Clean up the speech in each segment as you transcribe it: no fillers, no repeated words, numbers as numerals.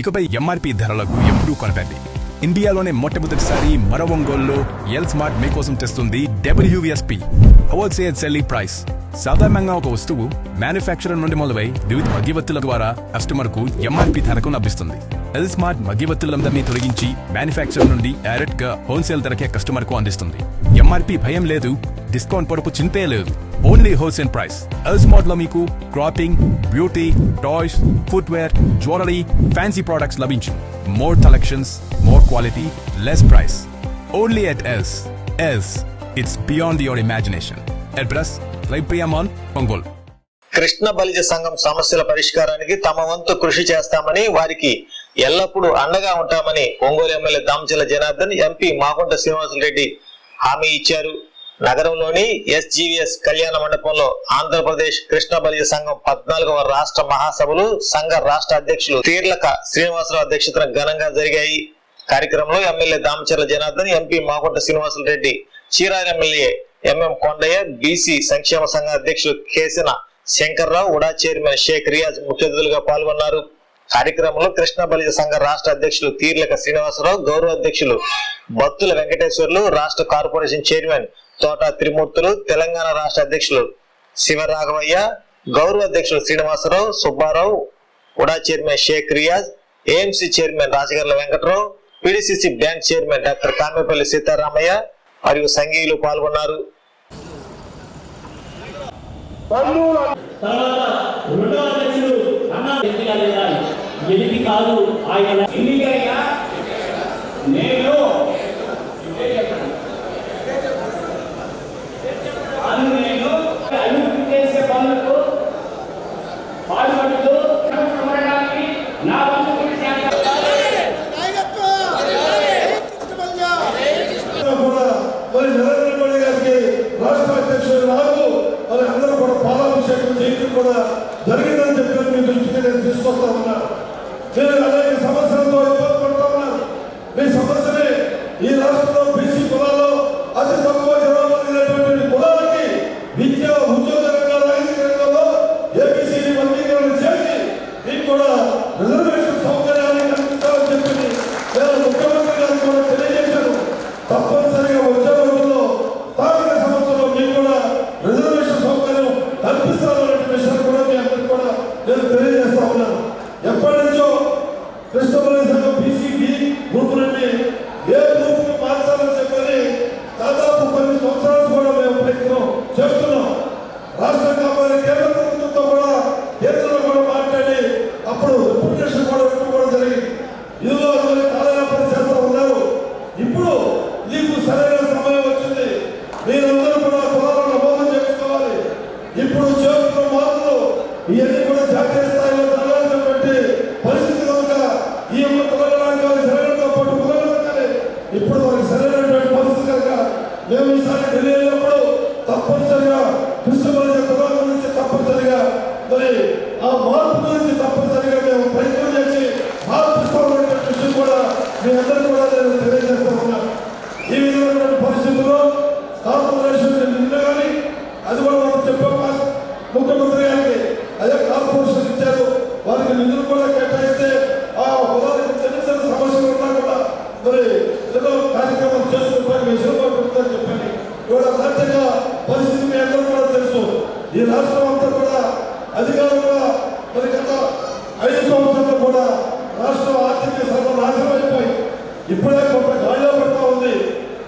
ఇకపై ఎంఆర్పీ ధరలకు ఎప్పుడూ కొనకండి. ఇండియాలోనే మొట్టమొదటిసారి మరో ఒంగోలులో ఎల్ స్మార్ట్ మీకోసం తెస్తుంది WSP హోల్సేల్ సెల్లింగ్ ప్రైస్. సాధారణంగా ఒక వస్తువు మ్యానుఫ్యాక్చరర్ నుండి మొదలై వివిధ మధ్యవర్తుల ద్వారా కస్టమర్ కు ఎంఆర్పీ ధరకు లభిస్తుంది. ఎల్ స్మార్ట్ మధ్యవర్తులందరినీ తొలగించి మ్యానుఫ్యాక్చరర్ నుండి డైరెక్ట్ గా హోల్సేల్ ధరకే కస్టమర్ కు అందిస్తుంది. ఎంఆర్పీ భయం లేదు, డిస్కౌంట్ పొరపు చింతే లేదు. Only wholesale price. L smart లో మీకు clothing, beauty, toys, footwear, jewellery, fancy products లభించు. More collections, more quality, less price. Only at L's. L's, it's beyond your imagination. Address లైప్రియామాన్, ఒంగోలు. కృష్ణ బలిజ సంఘం సమస్యల పరిష్కారానికి తమ వంతు కృషి చేస్తామని, వారికి ఎల్లప్పుడూ అండగా ఉంటామని ఒంగోలు ఎమ్మెల్యే దామచర్ల జనార్దన్, ఎంపీ మాగుంట శ్రీనివాసరెడ్డి హామీ ఇచ్చారు. నగరంలోని SGVS కళ్యాణ మండపంలో ఆంధ్రప్రదేశ్ కృష్ణ బలిజ సంఘం 14వ రాష్ట్ర మహాసభలు సంఘ రాష్ట్ర అధ్యక్షులు తీర్లక శ్రీనివాసరావు అధ్యక్షతన ఘనంగా జరిగాయి. కార్యక్రమంలో MLA Damacharla Janardhan, MP Magunta Srinivasa Reddy, Chirala MLA MM Kondaiah, BC సంక్షేమ సంఘ అధ్యక్షులు కేసిన శంకర్రావు, ఉడా చైర్మన్ షేక్ రియాజ్ ముఖ్య అతిథులుగా పాల్గొన్నారు. కార్యక్రమంలో కృష్ణ బలిజ సంఘ రాష్ట్ర అధ్యక్షులు తీర్లక శ్రీనివాసరావు, గౌరవ అధ్యక్షులు బత్తుల వెంకటేశ్వర్లు, రాష్ట్ర కార్పొరేషన్ చైర్మన్ తోట త్రిమూర్తులు, తెలంగాణ రాష్ట్ర అధ్యక్షులు శివరాఘవయ్య, గౌరవ అధ్యక్షులు Srinivasa Rao, Subba Rao, UDA chairman Sheikh Riyaz, AMC chairman Rajagarla Venkata Rao, PDCC bank chairman doctor Kamepalli Seetharamaiah మరియు సంఘీయులు పాల్గొన్నారు. జరిగిందని చెప్పి మీ దృష్టికి నేను తీసుకొస్తా ఉన్నాను. మీరు అనేక సమస్యలతో ఇబ్బంది పడుతూ ఉన్నారు. మీ సమస్యని ఈ రాష్ట్రంలో BC కులాల్లో అతి తక్కువ జనాభా ఉన్నటువంటి కులాలకి విద్య, ఉద్యోగ రంగాలు, ఐటీ రంగంలో ABCD వర్గీకరణ చేసి మీకు కూడా రిజర్వేషన్ సౌకర్యాన్ని కల్పించాలని చెప్పి నేను ముఖ్యమంత్రి గారికి కూడా తెలియజేశాను. తప్పనిసరిగా వచ్చే రోజుల్లో స్థానిక సంస్థలో మీకు కూడా రిజర్వేషన్ సౌకర్యం కల్పిస్తారనే విషయాన్ని కూడా మీ అందరికీ కూడా నేను తెలియజేస్తా ఉన్నాను. ఎప్పటి నుంచో కృష్ణ బలిజ సంఘం BCB గ్రూప్ నుండి ఏ గ్రూప్ ని మార్చాలని చెప్పని దాదాపు 10 సంవత్సరాలు కూడా మేము ప్రయత్నం చేస్తున్నాం. రాష్ట్ర కాపాడే కేంద్ర ప్రభుత్వంతో కూడా కేంద్రంలో కూడా మాట్లాడి అప్పుడు రిప్రజెంటేషన్ కూడా పెట్టుకోవడం జరిగింది. ఇదిలో అందరూ కాలయాపన చేస్తూ ఉన్నారు. ఇప్పుడు మీకు సరైన సమయం వచ్చింది. మీరందరూ కూడా కులాలను నమోదు చేసుకోవాలి. ఇప్పుడు చేస్తున్న మార్పులు ఇవన్నీ కూడా జాతీయ స్థాయిలో జరగాల్సినటువంటి పరిస్థితి కనుక ఈ యొక్క కులగణాంకాలు జరగడంతో పాటు కులగణాంకాలే ఇప్పుడు వారికి సరైనటువంటి పరిస్థితి కనుక మేము ఈసారి ఢిల్లీ వెళ్ళినప్పుడు తప్పనిసరిగా కృష్ణ బలిజ కులాల గురించి తప్పనిసరిగా మరి ఆ మార్పు గురించి తప్పనిసరిగా మేము ప్రయత్నం చేసి మార్పిస్తామనే విషయం కూడా మీ అందరికీ కూడా నేను తెలియజేస్తా ఉన్నాను. ఈ విధమైనటువంటి పరిస్థితుల్లో కార్పొరేషన్ నిన్న కానీ అది కూడా మనం చెప్పాం. ముఖ్యమంత్రి గారికి అదే కార్పొరేషన్ ఇచ్చారు. వారికి నిధులు కూడా కేటాయిస్తే ఆ కులానికి చిన్న చిన్న సమస్యలు ఉన్నా కూడా మరి ఏదో కార్యక్రమం చేసుకుంటానికి విషయంలో చెప్పండి. ఇవాళ రాజ్యంగా పరిస్థితి మీ అందరూ కూడా తెలుసు. ఈ రాష్ట్రం అంతా కూడా అధికారంగా మరి గత 5 సంవత్సరాలు కూడా రాష్ట్రం ఆర్థిక సర్వనాశనం అయిపోయి ఇప్పుడే కొంత గాలిలో పడుతూ ఉంది.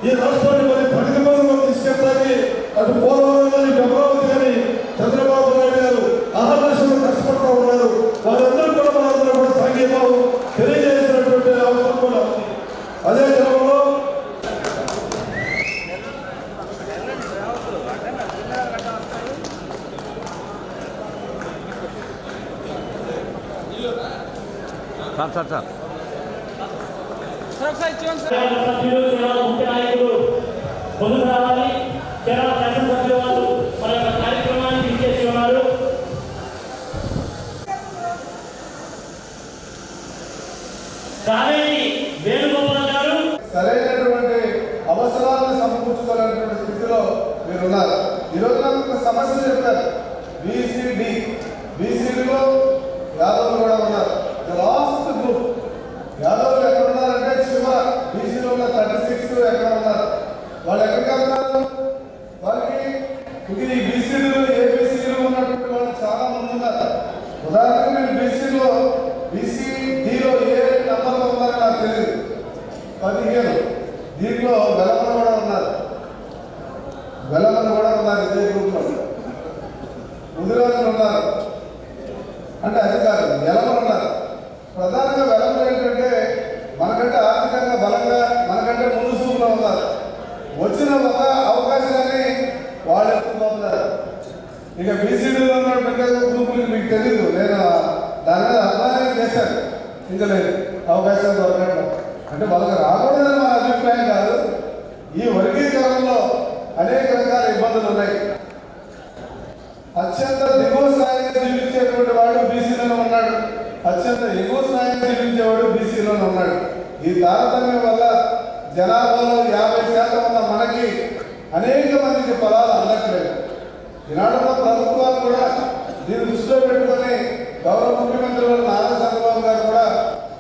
ఈ రాష్ట్రాన్ని మరి ప్రగతి పథంలో తీసుకెళ్ళడానికి అటు పోలవరం కానీ, అమరావతి కానీ చంద్రబాబు నాయుడు గారు ఆహర్నిశలు కష్టపడుతూ ఉన్నారు. వారందరూ కూడా మనందరూ కూడా సంఘీభావం తెలియజేసినటువంటి అవసరం కూడా ఉంది. అదే క్రమంలో సరైనటువంటి అవసరాలను సమకూర్చుకోవాలనేటువంటి స్థితిలో మీరున్నారు. ఈరోజు నాకు ఒక సమస్య చెప్పారు. BCDలో యాదవులు కూడా ఉన్నారు. ద లాస్ట్ గ్రూప్ ఇక బీసీడీలో ఉన్న మిగతా గ్రూపులకి మీకు తెలియదు, నేను దాని మీద అభిప్రాయం చేశాను. ఇంకా లేదు అవకాశాలు దొరకడం అంటే వాళ్ళకి రాకూడదని మన అభిప్రాయం కాదు. ఈ వర్గీకరణలో అనేక రకాల ఇబ్బందులు ఉన్నాయి. అత్యంత దిగువ స్థాయిగా జీవించేటువంటి వాడు బీసీలోనే ఉన్నాడు, అత్యంత ఎగువ స్థాయిగా జీవించేవాడు బీసీలోనే ఉన్నాడు. ఈ తారతమ్యం వల్ల జనాభాలో 50% ఉన్న మనకి అనేక మందికి ఫలాలు అందట్లేదు. ఈనాడున్న ప్రభుత్వాలు కూడా దీన్ని దృష్టిలో పెట్టుకొని గౌరవ ముఖ్యమంత్రి నారా చంద్రబాబు గారు కూడా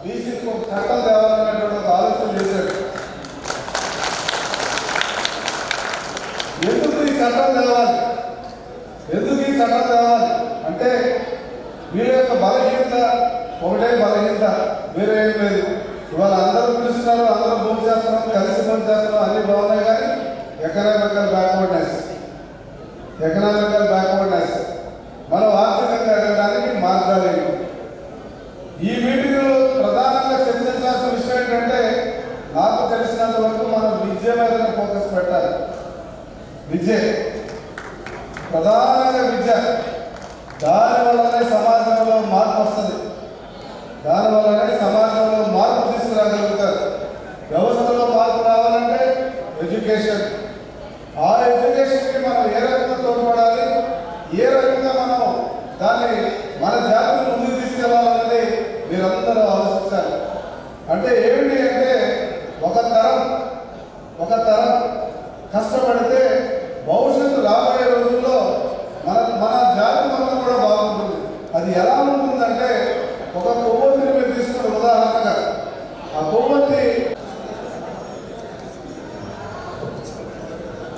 బీసీకి ఒక చట్టం తేవాలనేటువంటి ఒక ఆలోచన చేశారు. ఎందుకు ఈ చట్టం తేవాలి, ఎందుకు ఈ చట్టం తేవాలి అంటే వీళ్ళ యొక్క బలహీనత ఒకటే బలహీనత, వేరే ఏం లేదు. ఇవాళ అందరూ పిలుస్తున్నారు, అందరూ భూమి చేస్తున్నాం, కలిసి పని చేస్తున్నాం, అన్ని బాగున్నాయి. కానీ ఎకనామికల్ బ్యాక్వర్డ్నెస్ మనం ఆర్థికంగా ఎదగడానికి మార్గాలు ఏంటి? ఈ మీటింగ్లో ప్రధానంగా చర్చించాల్సిన విషయం ఏంటంటే, నాకు తెలిసినంత వరకు మనం విద్య మీద ఫోకస్ పెట్టాలి. విద్య ప్రధానంగా విద్య, దానివల్లనే సమాజంలో మార్పు వస్తుంది, దానివల్లనే సమాజంలో మార్పు తీసుకురాగలుగుతారు. వ్యవస్థలో మార్పు రావాలంటే ఎడ్యుకేషన్, ఆ ఎడ్యుకేషన్కి మనం ఏ రకంగా తోడ్పడాలి, ఏ రకంగా మనం దాన్ని మన జాతిని ముందుకు తీసుకెళ్లాలన్నది మీరందరూ ఆలోచించాలి. అంటే ఏమిటి అంటే ఒక తరం కష్టపడితే భవిష్యత్తు రాబోయే రోజుల్లో మన జాతి మొత్తం కూడా బాగుంటుంది. అది ఎలా ఉంటుందంటే, ఒక కొవ్వొత్తిని మీరు తీసుకున్న ఉదాహరణగా, ఆ కొవ్వొత్తి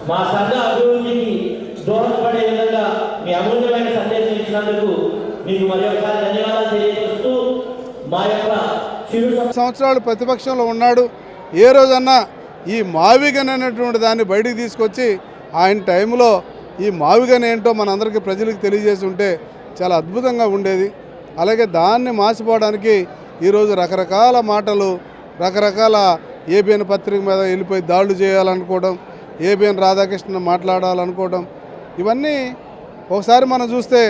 మా సంఘ అభివృద్ధికి దోహదపడే విధంగా మీ అమూల్యమైన సందేశం ఇచ్చినందుకు మీకు మరొకసారి ధన్యవాదాలు తెలియజేస్తూ మా యొక్క సంవత్సరాలు ప్రతిపక్షంలో ఉన్నాడు. ఏ రోజన్నా ఈ మావిగన్ అనేటువంటి దాన్ని బయటికి తీసుకొచ్చి ఆయన టైంలో ఈ మావిగన్ ఏంటో మనందరికీ ప్రజలకు తెలియజేసి ఉంటే చాలా అద్భుతంగా ఉండేది. అలాగే దాన్ని మాసిపోవడానికి ఈరోజు రకరకాల మాటలు, రకరకాల ఏబిఎన్ పత్రిక మీద వెళ్ళిపోయి దాడులు చేయాలనుకోవడం, ఏబిఎన్ రాధాకృష్ణ మాట్లాడాలనుకోవడం, ఇవన్నీ ఒకసారి మనం చూస్తే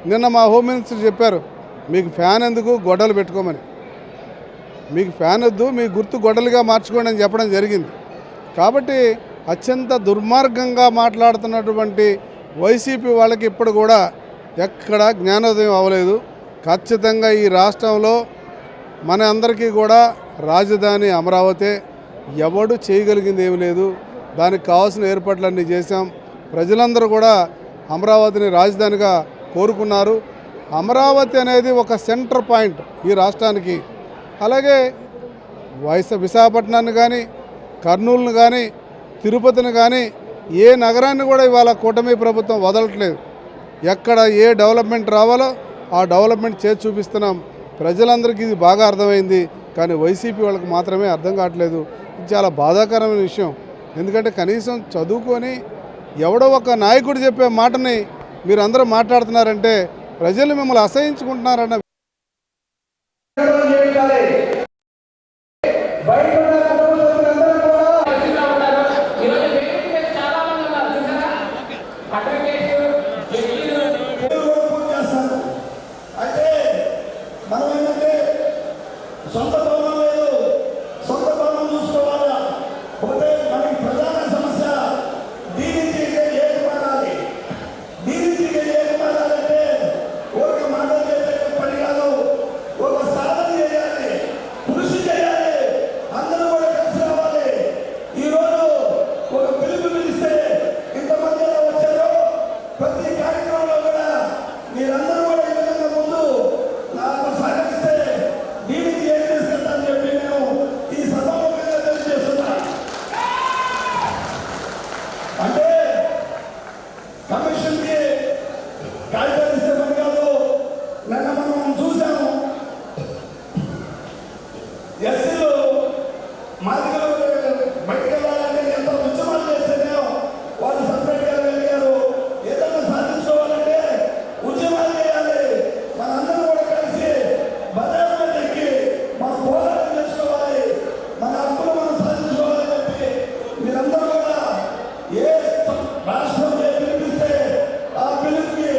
నిన్న మా హోమ్ మినిస్టర్ చెప్పారు, మీకు ఫ్యాన్ ఎందుకు, గొడ్డలు పెట్టుకోమని. మీకు ఫ్యాన్ వద్దు, మీ గుర్తు గొడ్డలుగా మార్చుకోండి అని చెప్పడం జరిగింది. కాబట్టి అత్యంత దుర్మార్గంగా మాట్లాడుతున్నటువంటి వైసీపీ వాళ్ళకి ఇప్పుడు కూడా ఎక్కడ జ్ఞానోదయం అవ్వలేదు. ఖచ్చితంగా ఈ రాష్ట్రంలో మన అందరికీ కూడా రాజధాని అమరావతి, ఎవడు చేయగలిగింది ఏమి లేదు. దానికి కావాల్సిన ఏర్పాట్లన్నీ చేశాం. ప్రజలందరూ కూడా అమరావతిని రాజధానిగా కోరుకున్నారు. అమరావతి అనేది ఒక సెంటర్ పాయింట్ ఈ రాష్ట్రానికి. అలాగే విశాఖపట్నాన్ని కానీ, కర్నూలును కానీ, తిరుపతిని కానీ, ఏ నగరాన్ని కూడా ఇవాళ కూటమి ప్రభుత్వం వదలట్లేదు. ఎక్కడ ఏ డెవలప్మెంట్ రావాలో ఆ డెవలప్మెంట్ చేసి చూపిస్తున్నాం. ప్రజలందరికీ ఇది బాగా అర్థమైంది, కానీ వైసీపీ వాళ్ళకి మాత్రమే అర్థం కావట్లేదు. ఇది చాలా బాధాకరమైన విషయం. ఎందుకంటే కనీసం చదువుకొని ఎవడో ఒక నాయకుడు చెప్పే మాటని మీరు అందరూ మాట్లాడుతున్నారంటే ప్రజలు మిమ్మల్ని అసహించుకుంటున్నారన్న సొంత భవనం లేదు, సొంత భవనం చూసుకోవాలా. పోతే మనకి ప్రధాన సమస్య దీనికి ఏది మారాలి, దీనికి ఏది మారాలంటే ఒక మాట చేసే పని కాదు, ఒక సాధన చేయాలి, కృషి చేయాలి, అందరూ కూడా కలిసి రావాలి. ఈరోజు ఒక పిలుపు పిలిస్తే ఇంతమంది ఎలా వచ్చారో ప్రతి కార్యక్రమంలో కూడా మీరందరూ కూడా ఈ విధంగా ముందు నాకు సహకరిస్తే దీనికి ఏం తీసుకెళ్తానని చెప్పి నేను ఈ సభాముఖంగా తెలియజేస్తున్నా. అంటే కమిషన్కి కాగితాలు ఇస్తే పని కాదు. నిన్న మనం చూసాము, ఎస్సీలు మాదిగలు బయటకు వెళ్ళాలంటే ఎంత ఉద్యమాలు చేస్తేనే వాళ్ళు సపరేట్గా వెళ్ళారు. ఏదైనా సాధించుకోవాలంటే ఉద్యమాలు చేయాలి. మనందరూ కూడా కలిసి బజార్లో ఎక్కి మన పోరాటం చేసుకోవాలి, మన హక్కులు మనం సాధించుకోవాలని చెప్పి మీరందరూ కూడా ఏ రాష్ట్రం పిలిపిస్తే ఆ పిలుపుకి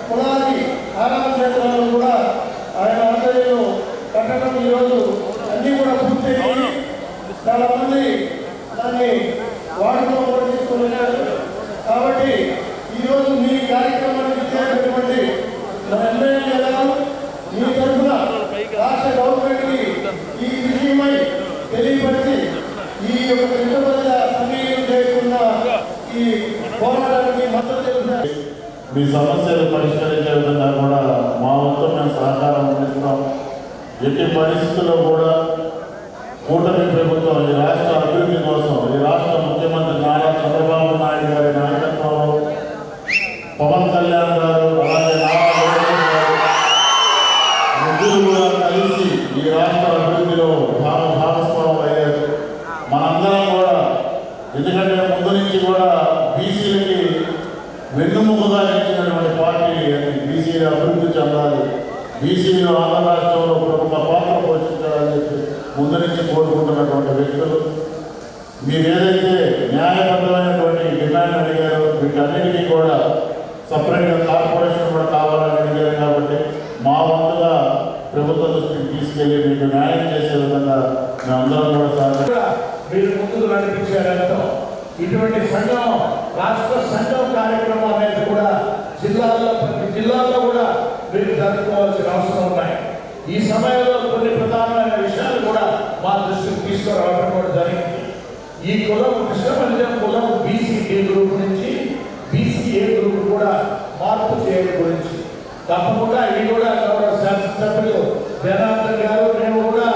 కులాది ఆరామ క్షేత్రాలను కూడా ఆయన ఆధ్వర్యంలో కట్టడం ఈరోజు అన్నీ కూడా పూర్తయ్యి చాలా మంది దాన్ని వాడుకలో కూడా తీసుకున్నారు. కాబట్టి ఈరోజు మీ కార్యక్రమానికి ఇచ్చేటటువంటి మన ఎమ్మెల్యే గారు మీ తరఫున రాష్ట్ర గవర్నమెంట్కి ఈ విషయమై తెలియపరిచి ఈ యొక్క పెట్టుబడుల సమీక్ష చేయకుండా ఈ పోరాటానికి మద్దతు తెలుపుతున్నారు. మీ సమస్యలు పరిష్కరించే విధంగా కూడా మా వంతు మేము సహకారం అందిస్తాం. ఎట్టి పరిస్థితుల్లో కూడా కూటమి ప్రభుత్వం ఈ రాష్ట్ర అభివృద్ధి కోసం ఈ రాష్ట్ర ముఖ్యమంత్రి నారా చంద్రబాబు నాయుడు గారి నాయకత్వంలో పవన్ కళ్యాణ్ గారు అలాగే నారా లోకేష్ గారు ముగ్గురు కూడా కలిసి ఈ రాష్ట్ర అభివృద్ధిలో భాగస్వామ్యం అయ్యారు. మనందరం కూడా ఎందుకంటే ముందు నుంచి కూడా బీసీలకి వెన్నుముకగా ఇచ్చినటువంటి పార్టీ బీసీలు అభివృద్ధి చెందాలి, బీసీలు ఆంధ్ర రాష్ట్రంలో ప్రముఖ పాత్ర పోషించాలని చెప్పి ముందు నుంచి కోరుకుంటున్నటువంటి వ్యక్తులు. మీరు ఏదైతే న్యాయబద్ధమైనటువంటి డిమాండ్ అడిగారో వీటన్నిటికీ కూడా సపరేట్గా కార్పొరేషన్ కూడా కావాలని అడిగారు. కాబట్టి మా వంతుగా ప్రభుత్వ దృష్టికి తీసుకెళ్లి మీకు న్యాయం చేసే విధంగా మేమందరం కూడా సహకరిస్తాం. మీరు ముందుకు నడిపించారంతో ఇటువంటి సంఘం రాష్ట్ర సంఘం కార్యక్రమం అనేది కూడా జిల్లాల్లో ప్రతి జిల్లాలో కూడా మీరు జరుపుకోవాల్సిన అవసరం ఉన్నాయి. ఈ సమయంలో కొన్ని ప్రధానమైన విషయాలు కూడా మా దృష్టికి తీసుకురావడం కూడా జరిగింది. ఈ కులం కృష్ణపల్లి కులం బీసీ గ్రూప్ నుంచి బీసీఏ గ్రూప్ కూడా మార్పు చేయడం గురించి తప్పకుండా ఇవి కూడా గౌరవ శాసనసభ్యులు జనార్దన్ గారు మేము కూడా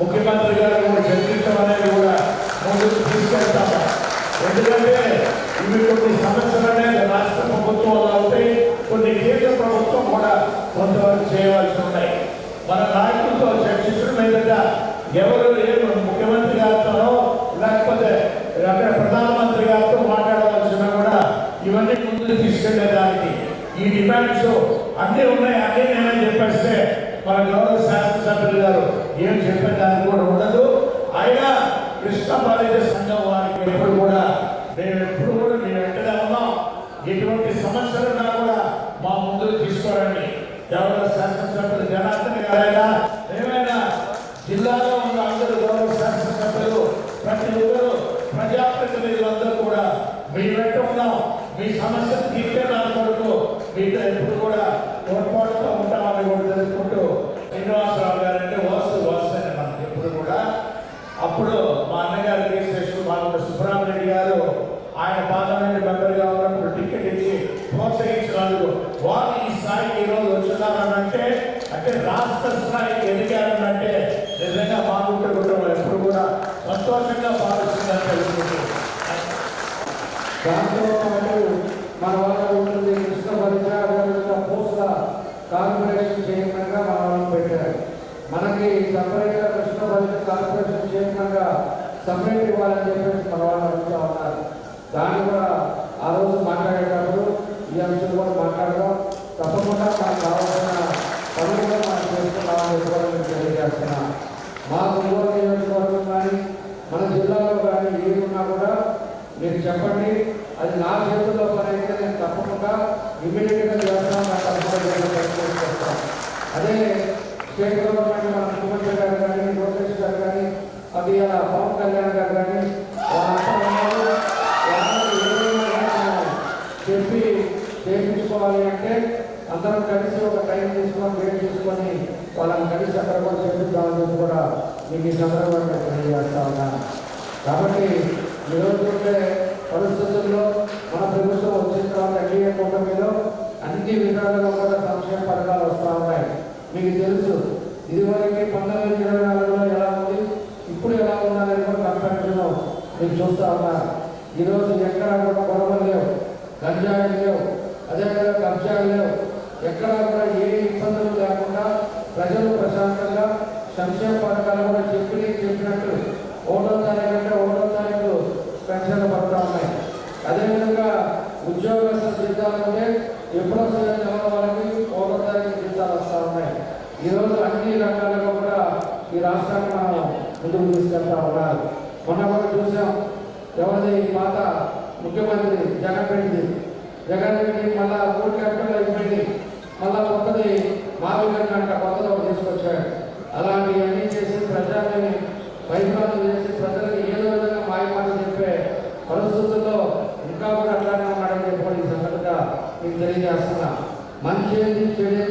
ముఖ్యమంత్రి గారు కూడా చర్చించడం అనేది కూడా ముందుకు తీసుకెళ్తాము. ఎందుకంటే ఇవి కొన్ని సమస్యలు అనేది రాష్ట్ర ప్రభుత్వంలో ఉంటాయి, కొన్ని కేంద్ర ప్రభుత్వం కూడా కొంతవరకు చేయవలసి ఉన్నాయి. మన నాయకులతో చర్చించడం మీదగా ఎవరు ముఖ్యమంత్రి గారితోనో లేకపోతే ప్రధానమంత్రి గారితో మాట్లాడవలసిన కూడా ఇవన్నీ ముందుకు తీసుకెళ్లేదానికి ఈ డిమాండ్స్ అన్నీ ఉన్నాయి. అన్నీ నేనే చెప్పేస్తే మన గౌరవ శాసనసభ్యులు గారు ఏం చెప్పేదానికి కూడా ఉండదు. అయినా కృష్ణ బాలిక సంఘం వారికి ఎప్పుడు కూడా మేము మీ వెంటనే ఉన్నాం. ఎటువంటి సమస్యలున్నా కూడా మా ముందుకు తీసుకోరండి. గౌరవ శాసనసభ్యులు జనార్దన్ గారైనా ఏమైనా జిల్లాలో ఉన్న అందరూ గౌరవ శాసనసభ్యులు ప్రతి ఒక్కరు ప్రజాప్రతినిధులందరూ కూడా మీ వెంట ఉన్నాం. మీ సమస్యలు తీర్చేదాని కొరకు మీతో ఎప్పుడు కూడా తోడ్పాటుతో ఉంటామని కూడా తెలుసుకుంటూ శ్రీనివాసరావు గారు అంటే వాస్తు మనకి ఎప్పుడు కూడా అప్పుడు మా అన్నగారు రిజిస్ట్రేషన్ మాకు సుబ్రహ్మణ్య గారు ఆయన పార్లమెంట్ మెంబర్గా ఉన్నప్పుడు టికెట్ ఇచ్చి ప్రోత్సహించినందుకు వారు ఈ స్థాయికి ఈరోజు వచ్చున్నారంటే అంటే రాష్ట్ర స్థాయికి ఎదిగారంటే నిజంగా మా కుటుంబం ఎప్పుడు కూడా సంతోషంగా భావిస్తుందని తెలుసుకుంటుంది. దాంతో పాటు మన వాళ్ళ ఉంటుంది కృష్ణ పరిచయ పోస్టుల కార్పొరేషన్ చైర్మన్గా మన వాళ్ళని పెట్టారు. మనకి సపరేట్గా కృష్ణ పరిచయ కార్పొరేషన్ చైర్మన్గా సపరేట్ ఇవ్వాలని చెప్పేసి మన వాళ్ళు అడుగుతూ ఉన్నారు. దాన్ని కూడా ఆ రోజు మాట్లాడేటప్పుడు ఈ అంశాలు కూడా మాట్లాడడం తప్పకుండా మనకు కావాల్సిన పనులు కూడా మనం చేసుకున్నామని కూడా మేము తెలియజేస్తున్నాం. మా ఒంగోలు నియోజకవర్గం కానీ మన జిల్లాలో కానీ ఏది ఉన్నా కూడా మీరు చెప్పండి. అది నా చేతుల్లో పని అయితే నేను తప్పకుండా ఇమీడియట్గా చేస్తాను, నాకు చేస్తాను. అదే స్టేట్ గవర్నమెంట్ మన ముఖ్యమంత్రి గారు కానీ లోకేష్ గారు కానీ అది పవన్ కళ్యాణ్ గారు కానీ చెప్పి చేయించుకోవాలి అంటే అందరం కలిసి ఒక టైం తీసుకొని వెయిట్ చేసుకొని వాళ్ళని కలిసి అక్కడ కూడా చేపిద్దామని చెప్పి కూడా మీకు ఈ సందర్భంగా తెలియజేస్తా ఉన్నాను. కాబట్టి ఈరోజు ఉండే పరిస్థితుల్లో మన ప్రభుత్వం వచ్చిన తర్వాత ఎన్డీఏ కూటమిలో అన్ని విధాలుగా కూడా సంక్షేమ పథకాలు వస్తూ ఉన్నాయి. మీకు తెలుసు ఇదివరకు 1924లో ఎలా ఉంది, ఇప్పుడు ఎలా ఉన్నదని కూడా కంపారిజన్ మీరు చూస్తూ ఉన్నారు. ఈరోజు ఎక్కడ కూడా గొడవలు లేవు, గంజాయిలు లేవు, అదేవిధంగా కబ్జాలు లేవు. ఎక్కడ కూడా ఏ ఇబ్బందులు లేకుండా ప్రజలు ప్రశాంతంగా సంక్షేమ పథకాలు కూడా చెప్పినట్టు 1వ తారీఖు అంటే 1వ తారీఖు పెన్షన్లు పడుతూ ఉన్నాయి. అదేవిధంగా ఉద్యోగస్తుల జీతాలు ఉంటే ఎప్పుడో నెల వాళ్ళకి 1వ తారీఖు జీతాలు వస్తూ ఉన్నాయి. ఈరోజు అన్ని రంగాల్లో కూడా ఈ రాష్ట్రాన్ని మనం ముందుకు తీసుకెళ్తా ఉన్నారు. మొన్న కూడా చూసాం, ఎవరిది పాత ముఖ్యమంత్రి జగన్ రెడ్డి మళ్ళా 3 క్యాపిటల్ అయిపోయింది.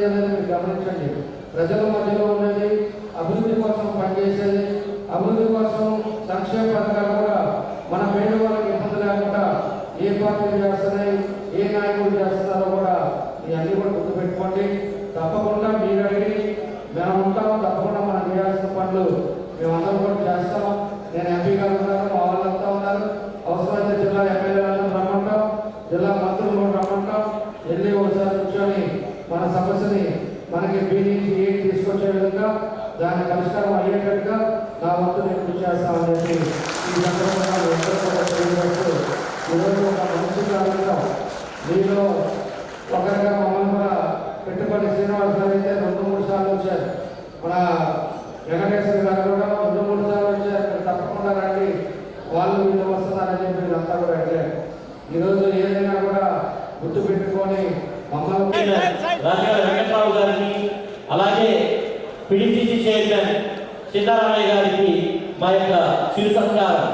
అనేది మీరు గమనించండి. ప్రజల మధ్యలో ఉన్నది, అభివృద్ధి కోసం పనిచేసేది, అభివృద్ధి కోసం సంక్షేమ పథకాలు కూడా మన పేదవాళ్ళకి ఇబ్బంది లేకుండా ఏ పార్టీలు చేస్తున్నాయి, ఏ నాయకులు చేస్తున్నారో కూడా ఇవన్నీ కూడా గుర్తుపెట్టుకోండి. తప్పకుండా మీరు అడిగి మేము ఉంటాము, తప్పకుండా మనం చేయాల్సిన పనులు మేమందరం కూడా చేస్తాం. నేను ఎంపీ గారు ఉన్నారు, మా వాళ్ళంతా ఉన్నారు. అవసరమైతే జిల్లా ఎమ్మెల్యేలను రమ్మంటాం, జిల్లా మంత్రులు కూడా రమ్మంటాం. వెళ్ళి ఒకసారి కూర్చొని మన సమస్యని మనకి బీ నుంచి ఏ తీసుకొచ్చే విధంగా దాని పరిష్కారం అయ్యేటట్టుగా నా వంతు నేను కృషి చేస్తామని చెప్పి ఈ సందర్భంగా అందరూ కూడా తెలియజేస్తూ ఈరోజు ఒక మంచి కార్యక్రమం మీలో ఒకరిగా మమ్మల్ని కూడా పెట్టుబడి శ్రీనివాస్ గారు అయితే 2-3 సార్లు వచ్చారు. మన వెంకటేశ్వర గారు కూడా 2-3 సార్లు వచ్చారు. తప్పకుండా రండి, వాళ్ళు వీళ్ళు వస్తున్నారని చెప్పి వీళ్ళంతా కూడా అడిగారు. ఈరోజు ఏదైనా కూడా గుర్తు పెట్టుకొని మమ్మల్ని రాజగారి వెంకటరావు గారికి, అలాగే పిడిసిసి చైర్మన్ సీతారామయ్య గారికి మా యొక్క చిరు సత్కారం.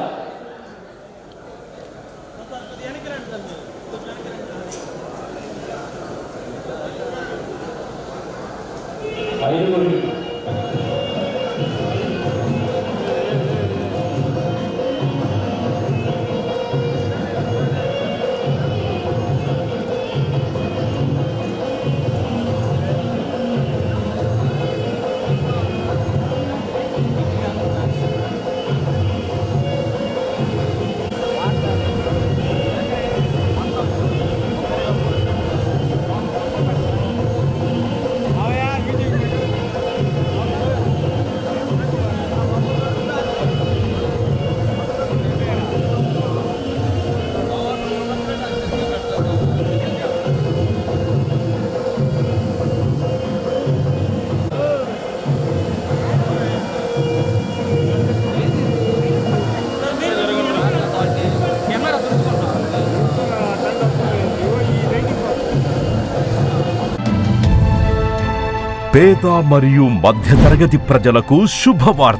ఐదుగురికి పేద మరియు మధ్యతరగతి ప్రజలకు శుభవార్త.